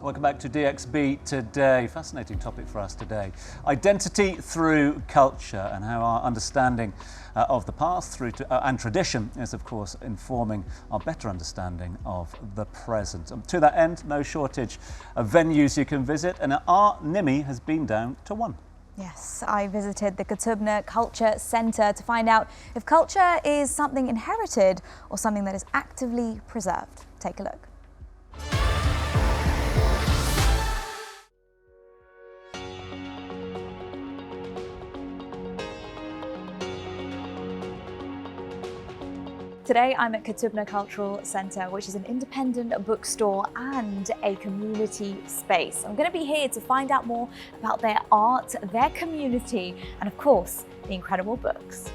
Welcome back to DXB Today. Fascinating topic for us today. Identity through culture, and how our understanding of the past and tradition is, of course, informing our better understanding of the present. And to that end, no shortage of venues you can visit, and our Nimi has been down to one. Yes, I visited the Kutubna Culture Centre to find out if culture is something inherited or something that is actively preserved. Take a look. Today I'm at Kutubna Culture Centre, which is an independent bookstore and a community space. I'm going to be here to find out more about their art, their community, and of course, the incredible books.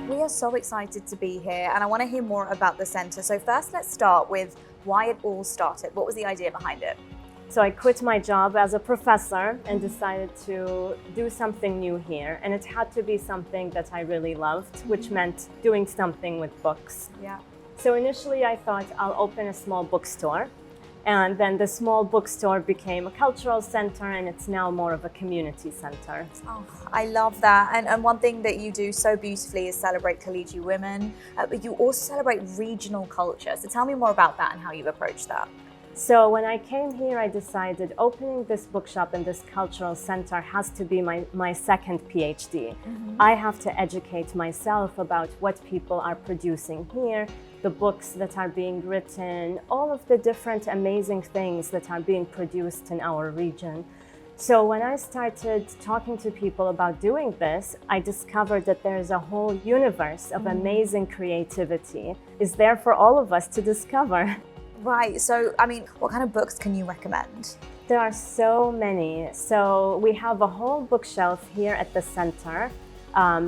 We are so excited to be here, and I want to hear more about the centre. So first, let's start with why it all started. What was the idea behind it? So I quit my job as a professor and decided to do something new here. And it had to be something that I really loved, which meant doing something with books. Yeah. So initially I thought I'll open a small bookstore. And then the small bookstore became a cultural center, and it's now more of a community center. Oh, I love that. And one thing that you do so beautifully is celebrate Khalidi women, but you also celebrate regional culture. So tell me more about that and how you've approached that. So when I came here, I decided opening this bookshop and this cultural center has to be my second PhD. I have to educate myself about what people are producing here, the books that are being written, all of the different amazing things that are being produced in our region. So when I started talking to people about doing this, I discovered that there's a whole universe of amazing creativity is there for all of us to discover. Right, so I mean, what kind of books can you recommend? There are so many. So we have a whole bookshelf here at the center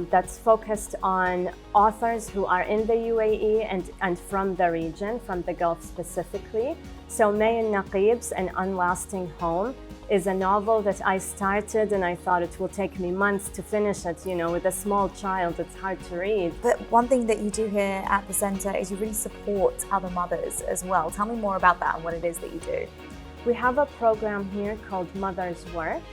that's focused on authors who are in the UAE and from the region, from the Gulf specifically. So May and Naqib's An Unlasting Home is a novel that I started, and I thought it will take me months to finish it. You know, with a small child, it's hard to read. But one thing that you do here at the centre is you really support other mothers as well. Tell me more about that and what it is that you do. We have a program here called Mother's Work,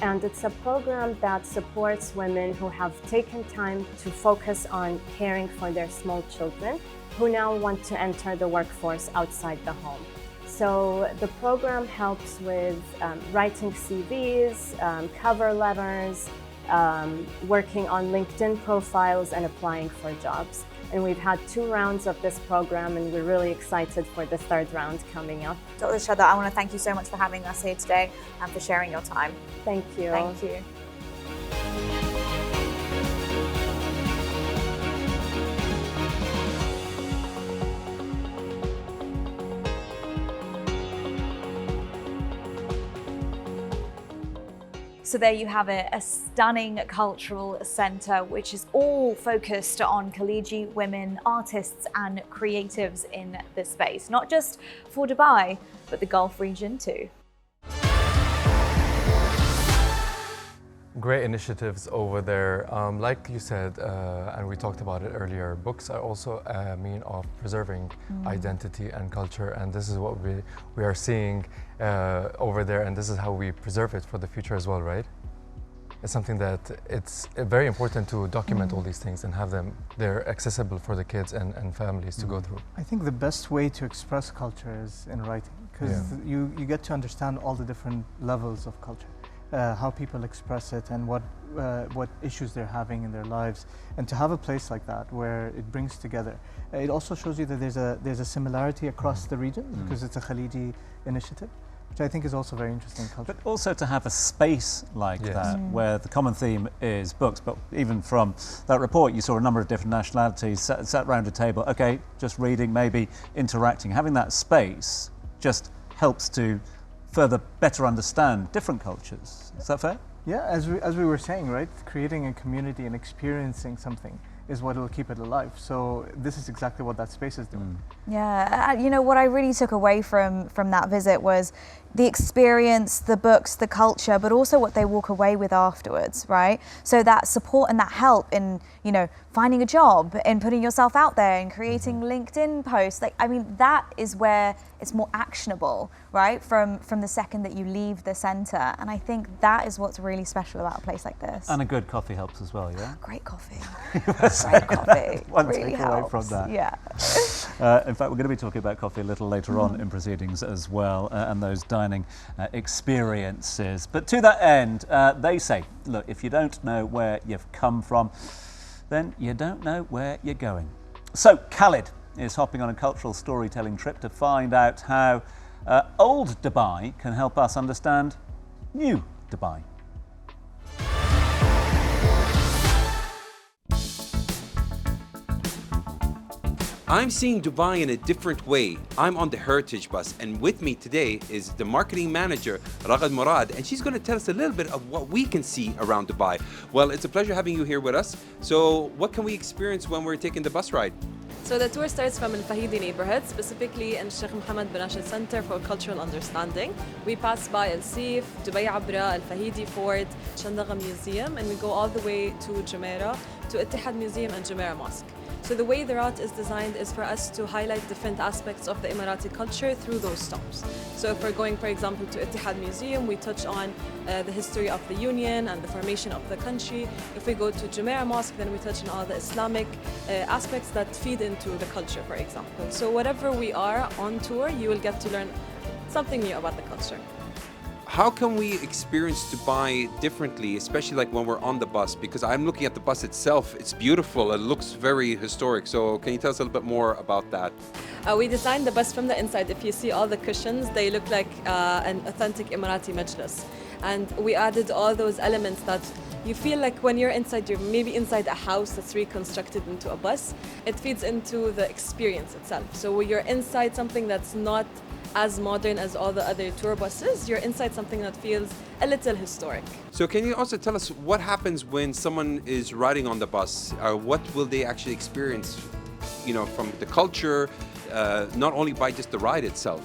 and it's a program that supports women who have taken time to focus on caring for their small children, who now want to enter the workforce outside the home. So the program helps with writing CVs, cover letters, working on LinkedIn profiles, and applying for jobs. And we've had 2 rounds of this program, and we're really excited for the 3rd round coming up. Dr. Shatha, I want to thank you so much for having us here today and for sharing your time. Thank you. Thank you. So there you have it, a stunning cultural centre which is all focused on Khalidi women, artists and creatives in the space, not just for Dubai, but the Gulf region too. Great initiatives over there. Like you said, and we talked about it earlier, books are also a mean of preserving identity and culture, and this is what we are seeing over there, and this is how we preserve it for the future as well, right? It's something that it's very important to document all these things and have them there accessible for the kids and families to go through. I think the best way to express culture is in writing, because you get to understand all the different levels of culture. How people express it and what issues they're having in their lives, and to have a place like that where it brings together. It also shows you that there's a similarity across the region, because it's a Khalidi initiative, which I think is also very interesting culture. But also to have a space like that where the common theme is books, but even from that report you saw a number of different nationalities sat around a table, okay, just reading, maybe interacting. Having that space just helps to further better understand different cultures. Is that fair? Yeah, as we were saying, right? Creating a community and experiencing something is what will keep it alive. So this is exactly what that space is doing. Yeah, you know, what I really took away from that visit was the experience, the books, the culture, but also what they walk away with afterwards, right? So that support and that help in, you know, finding a job, in putting yourself out there and creating LinkedIn posts. Like, I mean, that is where it's more actionable, right? From the second that you leave the centre. And I think that is what's really special about a place like this. And a good coffee helps as well, yeah? Great coffee. Great coffee. One really takeaway helps. from that. Yeah. In fact, we're going to be talking about coffee a little later on in proceedings as well, and those dining experiences. But to that end, they say, look, if you don't know where you've come from, then you don't know where you're going. So Khalid is hopping on a cultural storytelling trip to find out how old Dubai can help us understand new Dubai. I'm seeing Dubai in a different way. I'm on the Heritage bus, and with me today is the marketing manager, Raghad Murad, and she's going to tell us a little bit of what we can see around Dubai. Well, it's a pleasure having you here with us. So what can we experience when we're taking the bus ride? So the tour starts from Al Fahidi neighborhood, specifically in Sheikh Mohammed Centre for Cultural Understanding. We pass by Al Sif, Dubai Abra, Al Fahidi Fort, Shandaga Museum, and we go all the way to Jumeirah, to Ittihad Museum and Jumeirah Mosque. So the way the route is designed is for us to highlight different aspects of the Emirati culture through those stops. So if we're going, for example, to Ittihad Museum, we touch on the history of the Union and the formation of the country. If we go to Jumeirah Mosque, then we touch on all the Islamic aspects that feed into the culture, for example. So whatever we are on tour, you will get to learn something new about the culture. How can we experience Dubai differently, especially like when we're on the bus? Because I'm looking at the bus itself, it's beautiful, it looks very historic. So can you tell us a little bit more about that? We designed the bus from the inside. If you see all the cushions, they look like an authentic Emirati majlis. And we added all those elements that you feel like when you're inside, you're maybe inside a house that's reconstructed into a bus. It feeds into the experience itself. So you're inside something that's not as modern as all the other tour buses, you're inside something that feels a little historic. So can you also tell us what happens when someone is riding on the bus? What will they actually experience, you know, from the culture, not only by just the ride itself?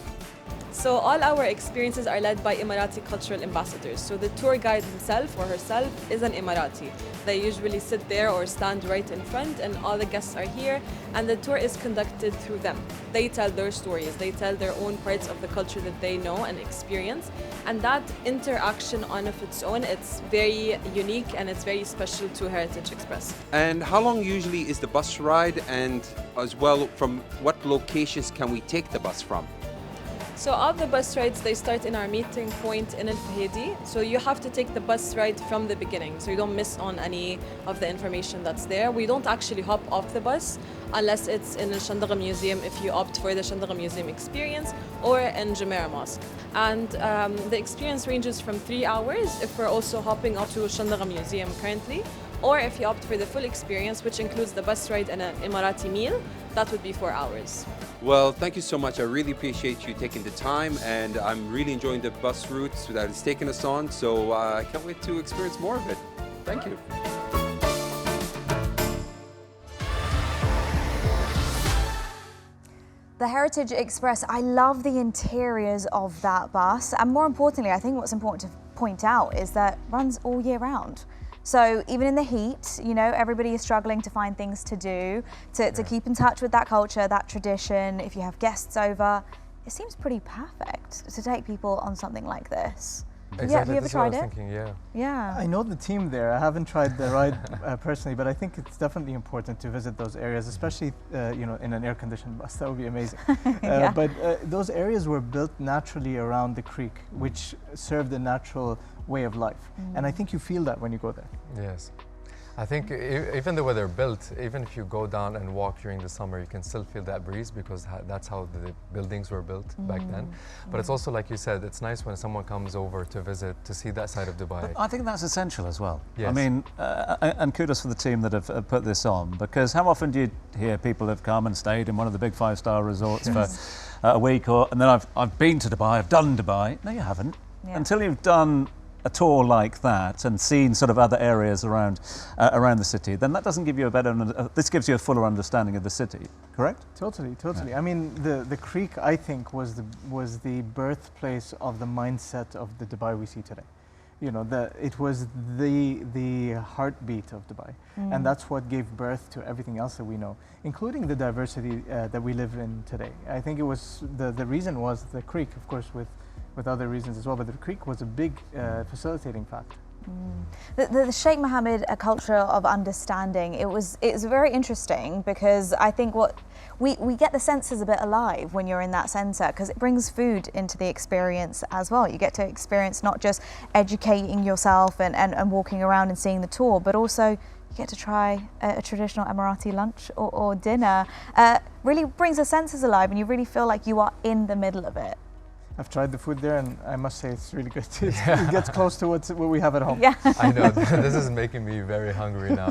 So all our experiences are led by Emirati cultural ambassadors. So the tour guide himself or herself is an Emirati. They usually sit there or stand right in front, and all the guests are here, and the tour is conducted through them. They tell their stories, they tell their own parts of the culture that they know and experience, and that interaction on of its own, it's very unique and it's very special to Heritage Express. And how long usually is the bus ride, and as well, from what locations can we take the bus from? So all the bus rides, they start in our meeting point in Al Fahidi. So you have to take the bus ride from the beginning, so you don't miss on any of the information that's there. We don't actually hop off the bus unless it's in the Shandaga Museum if you opt for the Shandaga Museum experience, or in Jumeirah Mosque. And the experience ranges from 3 hours if we're also hopping up to Shandaga Museum currently, or if you opt for the full experience, which includes the bus ride and an Emirati meal, that would be 4 hours. Well, thank you so much. I really appreciate you taking the time, and I'm really enjoying the bus routes that it's taken us on. So I can't wait to experience more of it. Thank you. The Heritage Express, I love the interiors of that bus. And more importantly, I think what's important to point out is that it runs all year round. So even in the heat, you know, everybody is struggling to find things to do, to keep in touch with that culture, that tradition. If you have guests over, it seems pretty perfect to take people on something like this. Exactly. Have you ever tried it? Thinking, yeah. Yeah. I know the team there. I haven't tried the ride personally, but I think it's definitely important to visit those areas, especially you know, in an air-conditioned bus. That would be amazing. Yeah. But those areas were built naturally around the creek, which served a natural way of life. And I think you feel that when you go there. Yes. I think even the way they're built, even if you go down and walk during the summer, you can still feel that breeze because that's how the buildings were built back then. But it's also, like you said, it's nice when someone comes over to visit to see that side of Dubai. But I think that's essential as well. Yes. I mean, and kudos for the team that have put this on, because how often do you hear people have come and stayed in one of the big 5-star resorts for a week, and then I've been to Dubai, I've done Dubai. No, you haven't. Yeah. Until you've done a tour like that and seen sort of other areas around the city, then that doesn't give you a better, this gives you a fuller understanding of the city, correct? Totally. Yeah. I mean, the creek, I think, was the birthplace of the mindset of the Dubai we see today. you know, it was the heartbeat of Dubai, and that's what gave birth to everything else that we know, including the diversity that we live in today. I think it was the reason was the creek, of course, with other reasons as well, but the creek was a big facilitating factor. The Sheikh Mohammed, a culture of understanding, it's very interesting because I think what we get the senses a bit alive when you're in that centre, because it brings food into the experience as well. You get to experience not just educating yourself and walking around and seeing the tour, but also you get to try a traditional Emirati lunch or dinner. Really brings the senses alive, and you really feel like you are in the middle of it. I've tried the food there, and I must say it's really good. It gets close to what we have at home. Yeah. I know, this is making me very hungry now.